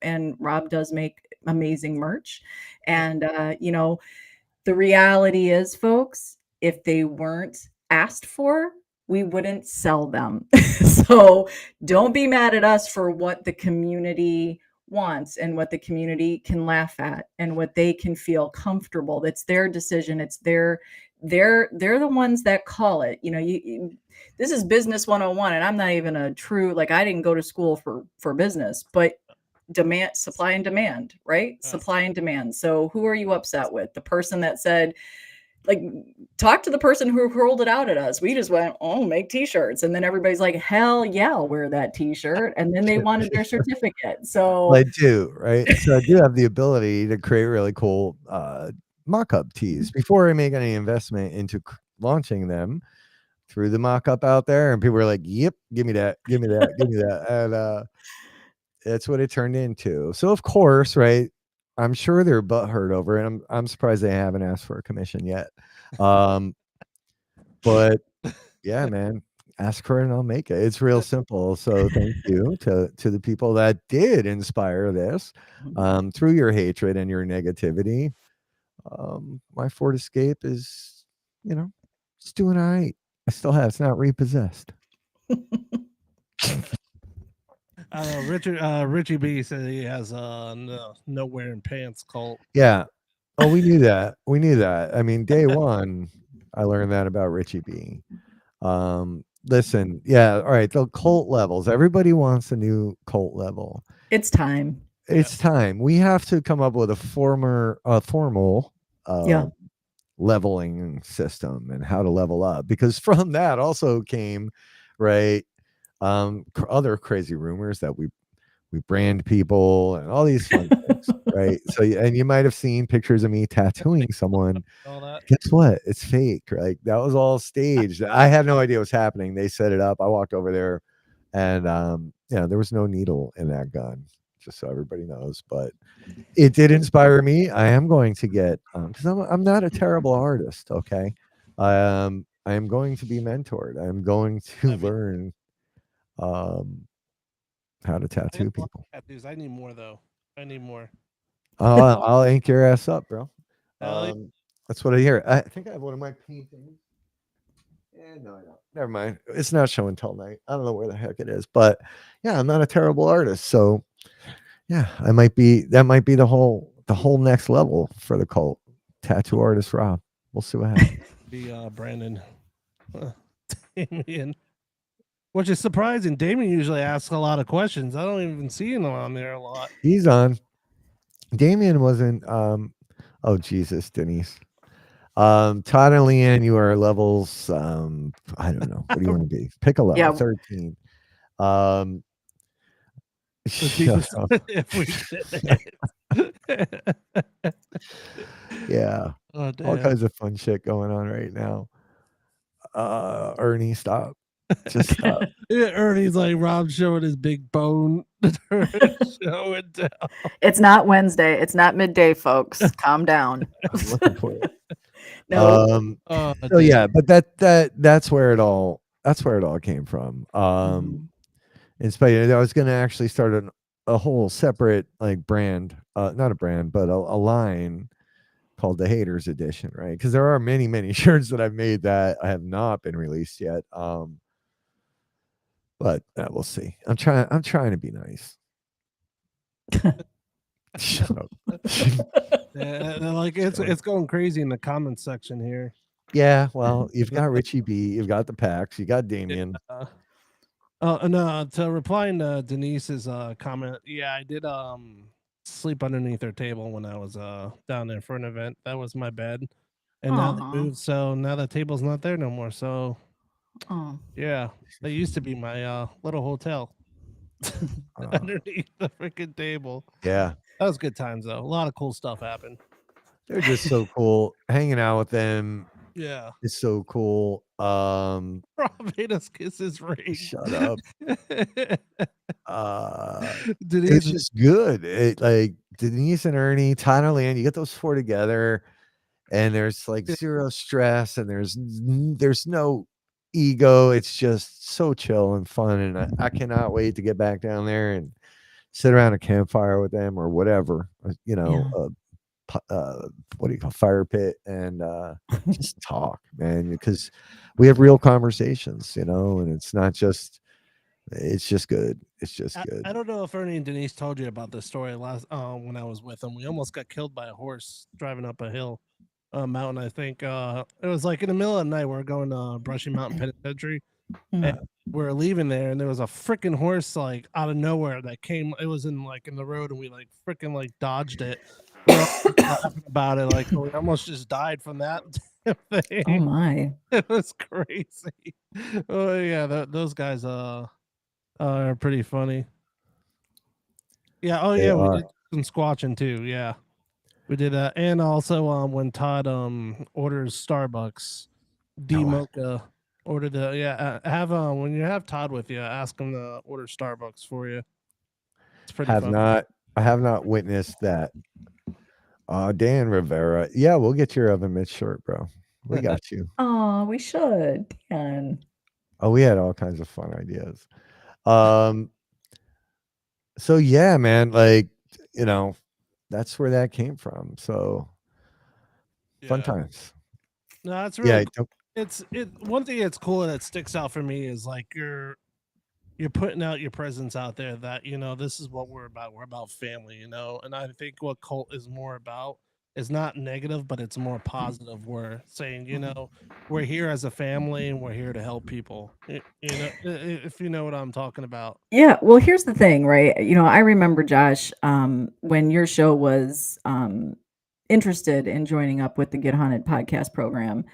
And Rob does make amazing merch. And, the reality is, folks, if they weren't asked for, we wouldn't sell them. So don't be mad at us for what the community wants and what the community can laugh at and what they can feel comfortable. That's their decision. It's they're the ones that call it. This is business 101, and I'm not even a true, like, I didn't go to school for business, but demand, supply and demand, right? Supply and demand. So who are you upset with? The person that said, like, talk to the person who hurled it out at us. We just went, oh, make t-shirts. And then everybody's like, hell yeah, I'll wear that t-shirt. And then they wanted their certificate. So I do, right? So I do have the ability to create really cool mock-up tees before I make any investment into launching them. Threw the mock-up out there, and people were like, yep, give me that, give me that, give me that. And that's what it turned into. So of course, right, I'm sure they're butthurt over it. I'm surprised they haven't asked for a commission yet. But yeah, man, ask for it and I'll make it. It's real simple. So thank you to the people that did inspire this through your hatred and your negativity. My Ford Escape is, it's doing all right. I still have. It's not repossessed. Richie B said he has no wearing pants cult. Yeah. Oh, we knew that. We knew that. I mean, day one, I learned that about Richie B. Listen, yeah, all right. The cult levels. Everybody wants a new cult level. It's time. It's time. We have to come up with a formal Yeah. leveling system and how to level up, because from that also came, right, other crazy rumors that we brand people and all these fun things, right? So, and you might have seen pictures of me tattooing someone. All that. Guess what? It's fake. Like, that was all staged. I had no idea what's happening. They set it up. I walked over there, and there was no needle in that gun, just so everybody knows. But it did inspire me. I am going to get, because I'm not a terrible artist. Okay, I am going to be mentored. I'm going to learn how to tattoo people. Tattoos. I need more though. I need more. Oh, I'll ink your ass up, bro. Hell yeah. That's what I hear. I think I have one of my paintings. Yeah, no, I don't. Never mind. It's not show and tell night. I don't know where the heck it is, but yeah, I'm not a terrible artist. So yeah, that might be the whole next level for the cult. Tattoo artist Rob. We'll see what happens. Be Brandon. Damien. Which is surprising. Damien usually asks a lot of questions. I don't even see him on there a lot. He's on. Damien wasn't oh Jesus, Denise. Todd and Leanne, you are levels I don't know. What do you want to be? Pick a level. Yeah. 13. If we did it. Yeah. Oh, All damn. kinds of fun shit going on right now. Ernie, stop. Just stop. Yeah, Ernie's like Rob showing his big bone. Show it down. It's not Wednesday. It's not midday, folks. Calm down. I'm looking for it. No. So yeah, but that's where it all came from. In spite, I was going to actually start a whole separate like brand, not a brand, but a line called the Haters Edition, right? Because there are many shirts that I've made that I have not been released yet. But we'll see. I'm trying to be nice. Shut up. Yeah, like it's going crazy in the comments section here. Yeah, well, you've got Richie B, you've got the Pax, you got Damien. And to replying to Denise's comment, yeah, I did sleep underneath her table when I was down there for an event. That was my bed, and now they Aw. moved, so now the table's not there no more. So Oh. yeah, that used to be my little hotel underneath the freaking table. Yeah, that was good times though. A lot of cool stuff happened. they're just so cool. Hanging out with them, Yeah, is so cool. Rob made us kiss his ring. Shut up. Denise It's just good. Like Denise and Ernie, Tyler Land, you get those four together, and there's like zero stress, and there's no ego. It's just so chill and fun, and I cannot wait to get back down there and sit around a campfire with them or whatever. What do you call fire pit, and just talk, man, because we have real conversations, and it's not just. It's just good. It's just good. I don't know if Ernie and Denise told you about this story last when I was with them. We almost got killed by a horse driving up a hill, mountain. I think it was like in the middle of the night. We are going to Brushy Mountain Penitentiary, and we're leaving there, and there was a freaking horse like out of nowhere that came. It was in the road, and we like freaking like dodged it. We're all laughing about it, like we almost just died from that thing. Oh my! It was crazy. Oh yeah, those guys are pretty funny. Yeah. Oh yeah, we did some squatching too. Yeah, we did that, and also when Todd orders Starbucks, D Mocha ordered have when you have Todd with you, ask him to order Starbucks for you. It's pretty. I have not witnessed that. Dan Rivera, yeah, we'll get your oven mitts shirt, bro. We got you. Oh, we should, Dan. Oh, we had all kinds of fun ideas. So yeah, man, like, that's where that came from. So Fun Yeah. times. No, that's Yeah, really cool. It's one thing that's cool that sticks out for me is like you're putting out your presence out there that this is what we're about. We're about family, and I think what cult is more about is not negative, but it's more positive. We're saying we're here as a family and we're here to help people. If you know what I'm talking about. Yeah, well, here's the thing, right? I remember Josh, when your show was interested in joining up with the Get Haunted podcast program.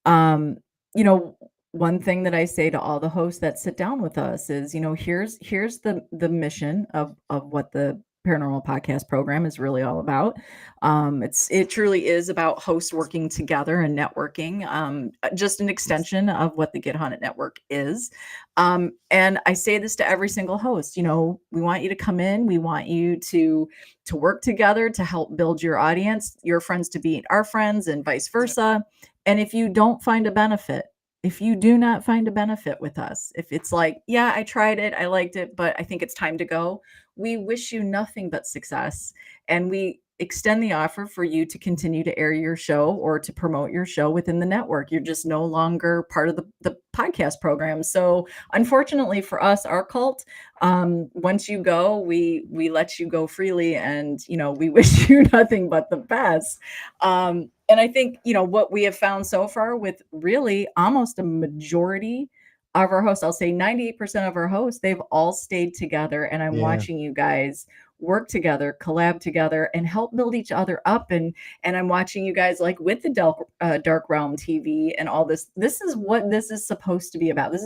Um, you know, one thing that I say to all the hosts that sit down with us is, here's the mission of what the paranormal podcast program is really all about. It truly is about hosts working together and networking, just an extension of what the Get Haunted Network is. And I say this to every single host, we want you to come in, we want you to work together to help build your audience, your friends to be our friends, and vice versa. And if you don't find a benefit, if you do not find a benefit with us, if it's like, yeah, I tried it, I liked it, but I think it's time to go, we wish you nothing but success. And we extend the offer for you to continue to air your show or to promote your show within the network. You're just no longer part of the podcast program. So unfortunately for us, our cult, once you go, we let you go freely, and we wish you nothing but the best. And I think what we have found so far with really almost a majority of our hosts, I'll say 98% of our hosts, they've all stayed together, and I'm Yeah. watching you guys work together, collab together, and help build each other up. And I'm watching you guys like with the Dark Realm TV and all this. This is what this is supposed to be about. This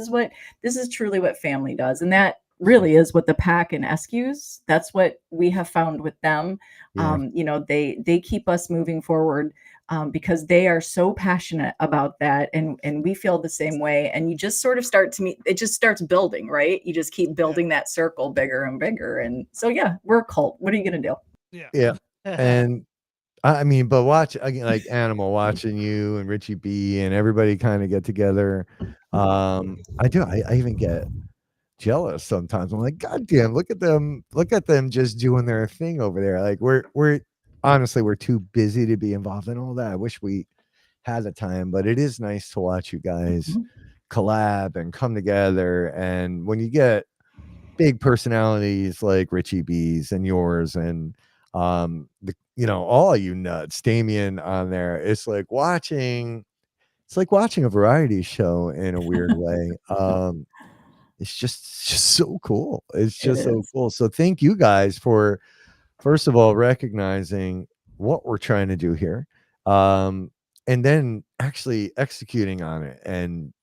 is truly what family does, and that really is what the pack and Eskews. That's what we have found with them. Yeah. They keep us moving forward. Because they are so passionate about that, and we feel the same way. And you just sort of start to meet, it just starts building, right? You just keep building that circle bigger and bigger. And so, yeah, we're a cult. What are you going to do? Yeah. And I mean, but watch again, like Animal, watching you and Richie B and everybody kind of get together. I do. I even get jealous sometimes. I'm like, God damn, look at them just doing their thing over there. Like we're honestly, we're too busy to be involved in all that. I wish we had the time, but it is nice to watch you guys collab and come together. And when you get big personalities like Richie B's and yours and all you nuts, Damien on there, it's like watching a variety show in a weird way. It's just so cool. It's just so cool. So thank you guys for, first of all, recognizing what we're trying to do here, and then actually executing on it and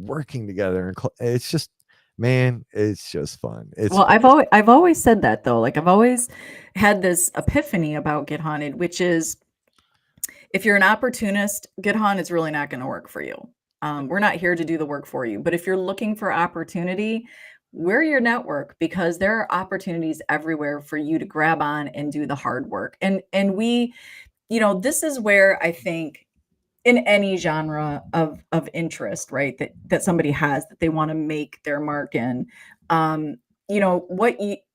working together. And it's just, man, it's just fun. Well, I've always said that though. Like I've always had this epiphany about Get Haunted, which is if you're an opportunist, Get Haunted is really not going to work for you. We're not here to do the work for you. But if you're looking for opportunity, we're your network, because there are opportunities everywhere for you to grab on and do the hard work. And we, this is where I think in any genre of interest, right, that somebody has that they want to make their mark in,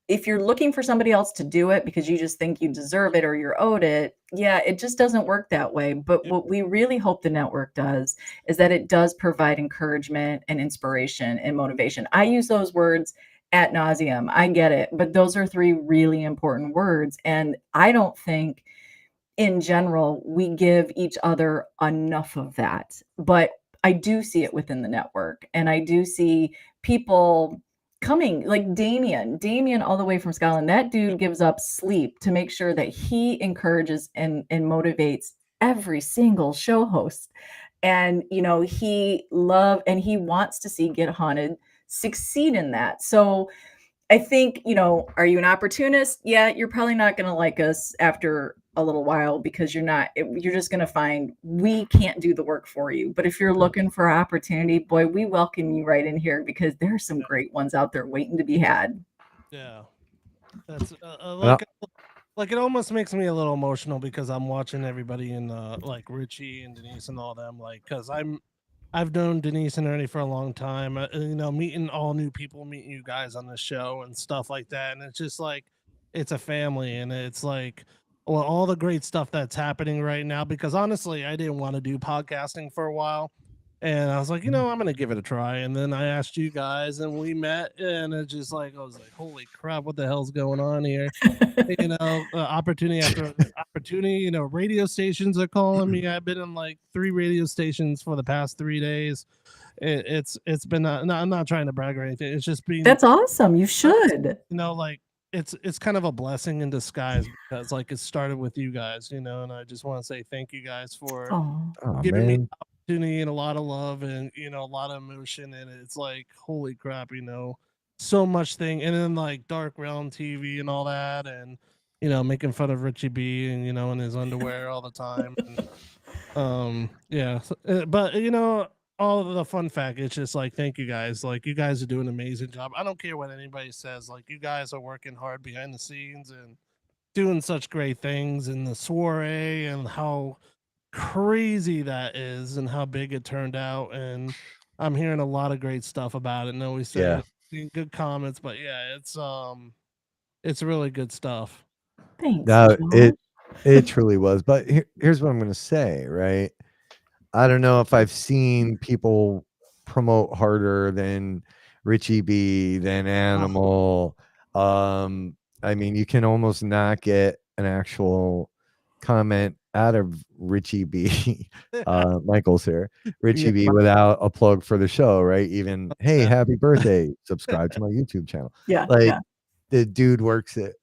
if you're looking for somebody else to do it because you just think you deserve it or you're owed it, yeah, it just doesn't work that way. But what we really hope the network does is that it does provide encouragement and inspiration and motivation. I use those words ad nauseum. I get it, but those are three really important words. And I don't think in general we give each other enough of that. But I do see it within the network, and I do see people coming like Damien all the way from Scotland. That dude gives up sleep to make sure that he encourages and motivates every single show host. And he wants to see Get Haunted succeed in that. So I think, are you an opportunist? Yeah, you're probably not going to like us after a little while, because you're just going to find we can't do the work for you. But if you're looking for opportunity, boy, we welcome you right in here, because there are some great ones out there waiting to be had. Yeah. That's like it almost makes me a little emotional, because I'm watching everybody in like Richie and Denise and all them, like, because I've known Denise and Ernie for a long time, meeting all new people, meeting you guys on the show and stuff like that. And it's just like, it's a family, and it's like, well, all the great stuff that's happening right now. Because honestly, I didn't want to do podcasting for a while. And I was like, I'm going to give it a try. And then I asked you guys and we met, and it's just like, I was like, holy crap, what the hell's going on here? Opportunity after opportunity, radio stations are calling me. I've been in like 3 radio stations for the past 3 days. It's been, no, I'm not trying to brag or anything. It's just been, That's awesome. You should. like, it's kind of a blessing in disguise because like it started with you guys, and I just want to say thank you guys for giving me man. opportunity and a lot of love and a lot of emotion, and it's like holy crap, so much thing. And then like Dark Realm TV and all that, and making fun of Richie B and in his underwear all the time. And, yeah, but all of the fun fact, it's just like thank you guys. Like you guys are doing an amazing job. I don't care what anybody says. Like you guys are working hard behind the scenes and doing such great things in the soiree, and how crazy that is and how big it turned out. And I'm hearing a lot of great stuff about it, and always saying good comments. But yeah, it's really good stuff. Thanks. No, it truly was. But here's what I'm going to say, right? I don't know if I've seen people promote harder than Richie B, than Animal. I mean, you can almost not get an actual comment out of Richie B. Michael's here. Richie B without a plug for the show, right? Even, hey, happy birthday. Subscribe to my YouTube channel. Yeah. Like the dude works it.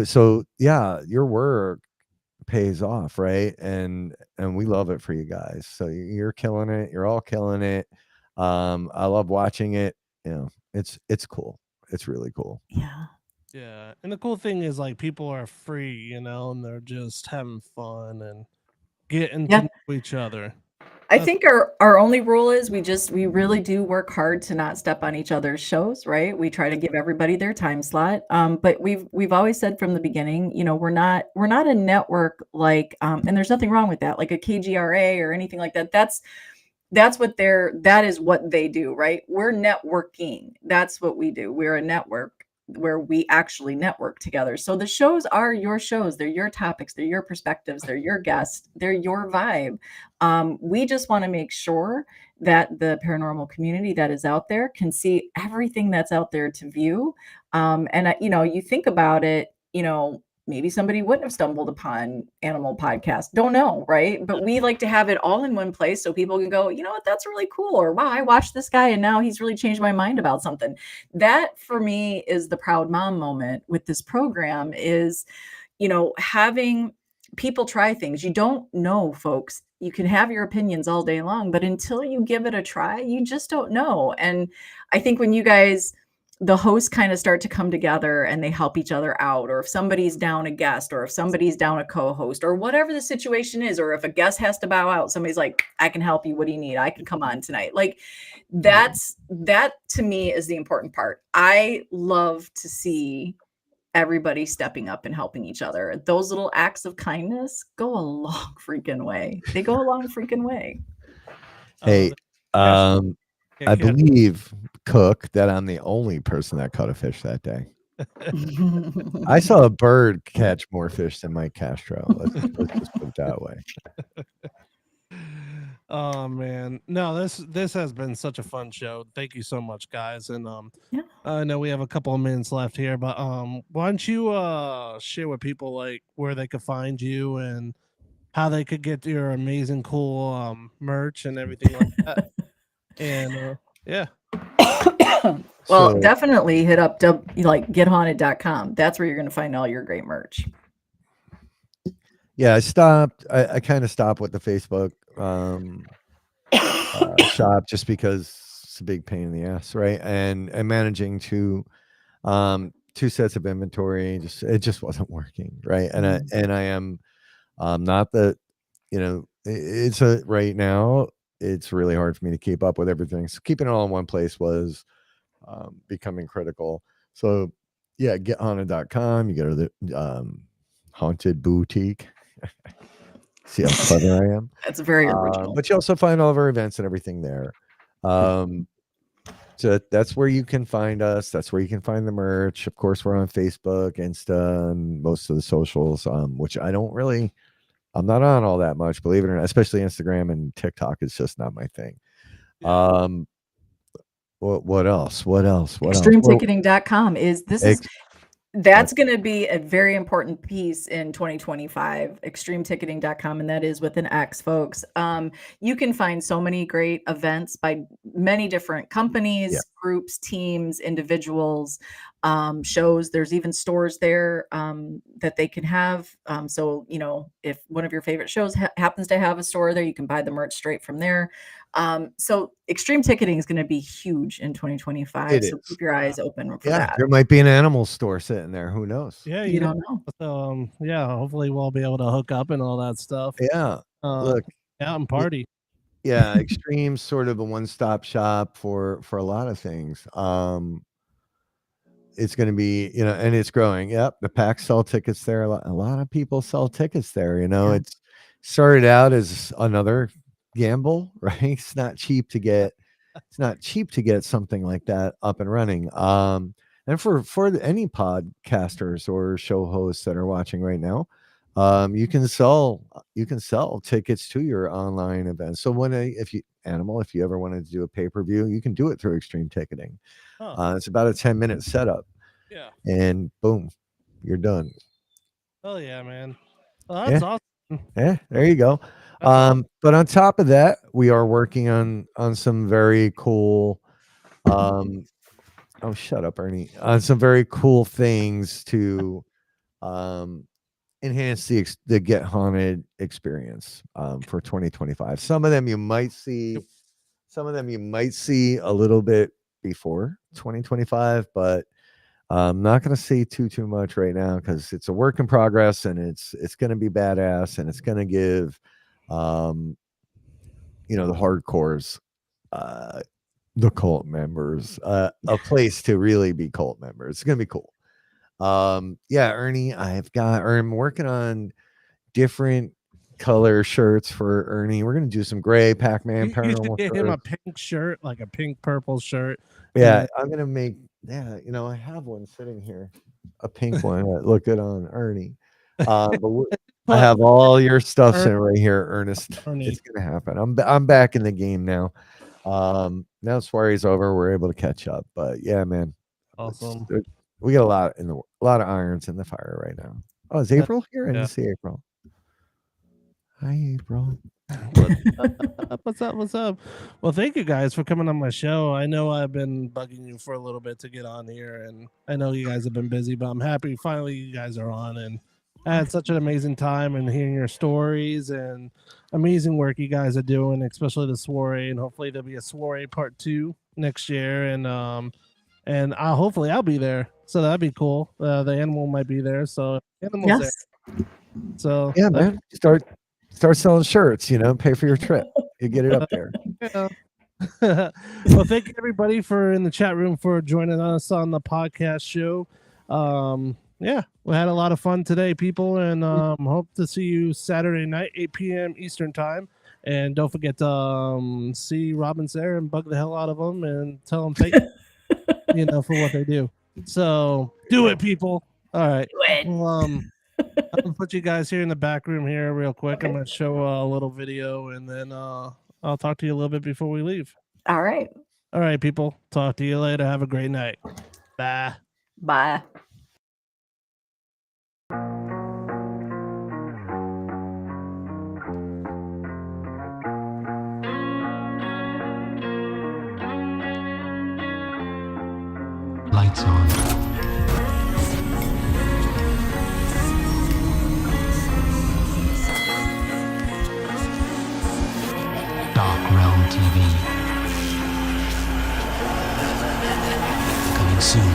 So yeah, your work pays off, right? And we love it for you guys. So you're killing it. You're all killing it. I love watching it. It's cool. It's really cool. Yeah, and the cool thing is like people are free, and they're just having fun and getting to know each other. I think our only rule is we really do work hard to not step on each other's shows, right? We try to give everybody their time slot. But we've always said from the beginning, we're not a network like, and there's nothing wrong with that, like a KGRA or anything like that. That is what they do, right? We're networking. That's what we do. We're a network where we actually network together. So the shows are your shows. They're your topics. They're your perspectives. They're your guests. They're your vibe. We just want to make sure that the paranormal community that is out there can see everything that's out there to view. And you think about it, maybe somebody wouldn't have stumbled upon Animal Podcast. Don't know, right? But we like to have it all in one place so people can go, you know what, that's really cool. Or wow, I watched this guy and now he's really changed my mind about something. That for me is the proud mom moment with this program is, having people try things. You don't know, folks. You can have your opinions all day long, but until you give it a try, you just don't know. And I think when you guys, the hosts kind of start to come together and they help each other out, or if somebody's down a guest, or if somebody's down a co-host, or whatever the situation is, or if a guest has to bow out, somebody's like, I can help you. What do you need? I can come on tonight. Like that to me is the important part. I love to see everybody stepping up and helping each other. Those little acts of kindness go a long freaking way. They go a long freaking way. Hey, I believe, Cook, that I'm the only person that caught a fish that day. I saw a bird catch more fish than Mike Castro. Let's just put it that way. Oh man, no, this has been such a fun show. Thank you so much, guys. And I know we have a couple of minutes left here, but why don't you share with people like where they could find you and how they could get your amazing, cool merch and everything like that. And yeah. Well, definitely hit up gethaunted.com. That's where you're going to find all your great merch. Yeah, I kind of stopped with the Facebook shop just because it's a big pain in the ass, right? And managing two sets of inventory, it just wasn't working, right? And I am not the, right now it's really hard for me to keep up with everything. So keeping it all in one place was becoming critical. So yeah, gethaunted.com. You go to the Haunted Boutique. See how clever I am. That's very original. But you also find all of our events and everything there. So that's where you can find us. That's where you can find the merch. Of course, we're on Facebook, Insta, and most of the socials, which I'm not on all that much, believe it or not, especially Instagram and TikTok is just not my thing. What else? Extremeticketing.com is Ex- that's going to be a very important piece in 2025. Extremeticketing.com, and that is with an X, folks. You can find so many great events by many different companies, groups, teams, individuals, shows. There's even stores there that they can have. So, if one of your favorite shows happens to have a store there, you can buy the merch straight from there. So Extreme Ticketing is going to be huge in 2025. So keep your eyes open for that. There might be an animal store sitting there. Who knows? Yeah, you don't know. So hopefully we'll be able to hook up and all that stuff. Yeah. Look, out and party. Yeah, Extreme's sort of a one-stop shop for a lot of things. It's going to be, and it's growing. Yep, the packs sell tickets there. A lot of people sell tickets there. It's started out as another gamble, right? It's not cheap to get something like that up and running. And for any podcasters or show hosts that are watching right now, you can sell tickets to your online events. So if you ever wanted to do a pay-per-view, you can do it through Extreme Ticketing. It's about a 10-minute setup. Yeah. And boom, you're done. Oh yeah, man. Well, that's awesome. Yeah, there you go. But on top of that, we are working on some very cool oh, shut up, Ernie. On some very cool things to enhance the Get Haunted experience for 2025. Some of them you might see a little bit before 2025, but I'm not going to say too much right now because it's a work in progress, and it's going to be badass, and it's going to give the hardcores, the cult members, a place to really be cult members. It's going to be cool. Ernie, I'm working on different color shirts for Ernie. We're going to do some gray Pac-Man paranormal get shirts. him a pink shirt, like a pink purple shirt. Yeah, I'm going to make, I have one sitting here, a pink one that look good on Ernie. But I have all your stuff sitting right here, Ernest. It's going to happen. I'm back in the game now. Now Soiree's over, we're able to catch up. But yeah, man. Awesome. We got a lot of irons in the fire right now. Oh, is April here? I didn't see April. Hi, April. What's up? Well, thank you guys for coming on my show. I know I've been bugging you for a little bit to get on here, and I know you guys have been busy, but I'm happy finally you guys are on, and I had such an amazing time and hearing your stories and amazing work you guys are doing, especially the soiree, and hopefully there'll be a soiree part 2 next year, and hopefully I'll be there, so that'd be cool. The animal might be there, so animals there. So yeah, man, start selling shirts. Pay for your trip. You get it up there. Well, thank you everybody for in the chat room for joining us on the podcast show. We had a lot of fun today, people, and hope to see you Saturday night, 8 p.m. Eastern time. And don't forget to see Rob and Sarah and bug the hell out of them and tell them thank you, for what they do. So do it, people. All right. Do it. Well, I'm gonna put you guys here in the back room here real quick. Okay. I'm gonna show a little video, and then I'll talk to you a little bit before we leave. All right. All right, people. Talk to you later. Have a great night. Bye. Bye. Lights on. Dark Realm TV. Coming soon.